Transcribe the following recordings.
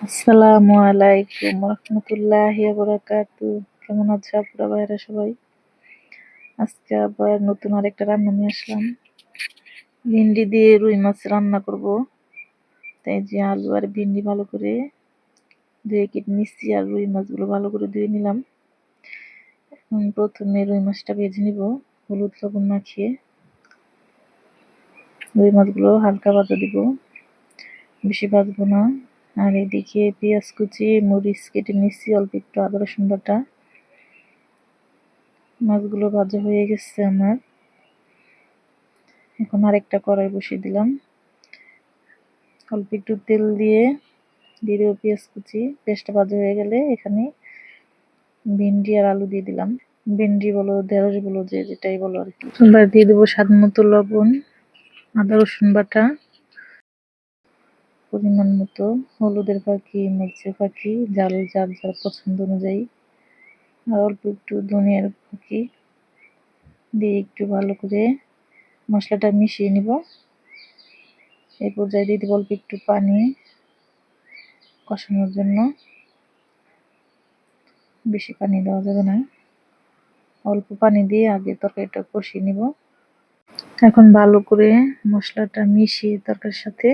আসসালামু আলাইকুম রহমতুল্লাহি ওয়া বারাকাতুহু। কেমন আছো আপনারা ভাইরা সবাই? আজকে আবার নতুন আরেকটা রান্না নিয়ে আসলাম। ভিন্ডি দিয়ে রুই মাছ রান্না করব। তাই যে আলু আর ভিন্ডি ভালো করে ধুয়ে কেটে নিচ্ছি আর রুই মাছগুলো ভালো করে ধুয়ে নিলাম। প্রথমে রুই মাছটা ভেজে নিব হলুদ লবণ মাখিয়ে। রুই মাছগুলো হালকা ভাজা দিব, বেশি ভাজবো না। আর এদিকে পেঁয়াজ কুচি, মরিচ কেটে নিচ্ছি, অল্প একটু আদা রসুন বাটা। মাছগুলো ভাজা হয়ে গেছে আমার। এখন আরেকটা কড়াই বসিয়ে দিলাম, অল্প একটু তেল দিয়ে দেব পেঁয়াজ কুচি। পেঁয়াজটা ভাজা হয়ে গেলে এখানে ভিন্ডি আর আলু দিয়ে দিলাম। ভিন্ডি বলো ঢেঁড়স বলো, যে যেটাই বলো আর কি। এবার দিয়ে দেবো স্বাদ মতো লবণ, আদা রসুন বাটা, পরিমাণ মতো হলুদের ফাঁকি, মরিচের ফাঁকি, ঝাল যার যার পছন্দ অনুযায়ী, আর অল্প একটু ধনিয়ার ফাঁকি দিয়ে একটু ভালো করে মশলাটা মিশিয়ে নিব। এই পর্যায়ে দিয়ে দেবো অল্প একটু পানি কষানোর জন্য। বেশি পানি দেওয়া যাবে না, অল্প পানি দিয়ে আগে তরকারিটা কষিয়ে নিব। এখন ভালো করে মশলাটা মিশিয়ে তরকারির সাথে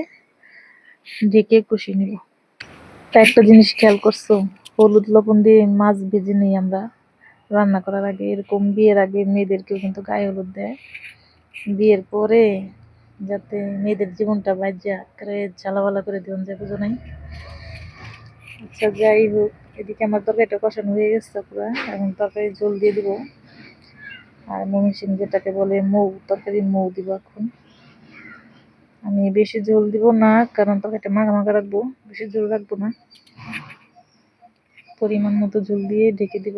ঢেকে কষিয়ে নিব। তা একটা জিনিস খেয়াল করছো, হলুদ লবণ দিয়ে মাছ ভেজে নিই আমরা রান্না করার আগে। এরকম বিয়ের আগে মেয়েদেরকেও কিন্তু গায়ে হলুদ দেয়, বিয়ের পরে যাতে মেয়েদের জীবনটা বাজ্যা করে ঝালাবালা করে দেওয়া যায়, বুঝো নাই? আচ্ছা যাই হোক, এদিকে আমার তরকারিটা কষানো হয়ে গেছে পুরো। এখন তরকারি ঝোল দিয়ে দিব, আর মমিসিং যেটাকে বলে মৌ, তরকারি মৌ দিব এখন। আমি বেশি ঝোল দিব না, কারণ তরকারিটা মাখা মাখা রাখবো, বেশি ঝোল রাখবো না। পরিমাণ মতো ঝোল দিয়ে ঢেকে দিব।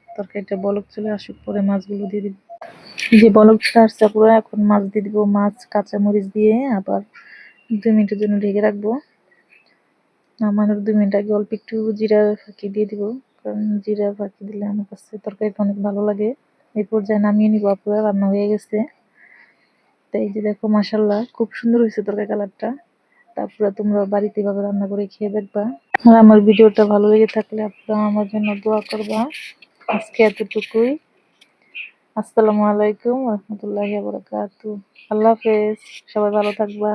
তরকারিটা বলক চলে আসুক, পরে মাছগুলো দিয়ে দিব। যে বলক চলে আসছে পুরো, এখন মাছ দিয়ে দিব। মাছ কাঁচামরিচ দিয়ে আবার 2 মিনিটের জন্য ঢেকে রাখবো। নামানোর 2 মিনিট আগে অল্প একটু জিরা ফাঁকি দিয়ে দিব, কারণ জিরা ফাঁকি দিলে আমার কাছে তরকারিটা অনেক ভালো লাগে। এই পর্যায়ে নামিয়ে নিব, পুরো রান্না হয়ে গেছে। তাই যে দেখো মাশাল্লাহ, খুব সুন্দর হয়েছে তরকারি কালারটা। তারপরে তোমরা বাড়িতে এভাবে রান্না করে খেয়ে দেখবা। আর আমার ভিডিওটা ভালো লেগে থাকলে আপনারা আমার জন্য দোয়া করবা। আজকে এতটুকুই। আসসালামু আলাইকুম রহমতুল্লাহি ওয়া বারাকাতুহু। আল্লাহ হাফেজ, সবাই ভালো থাকবা।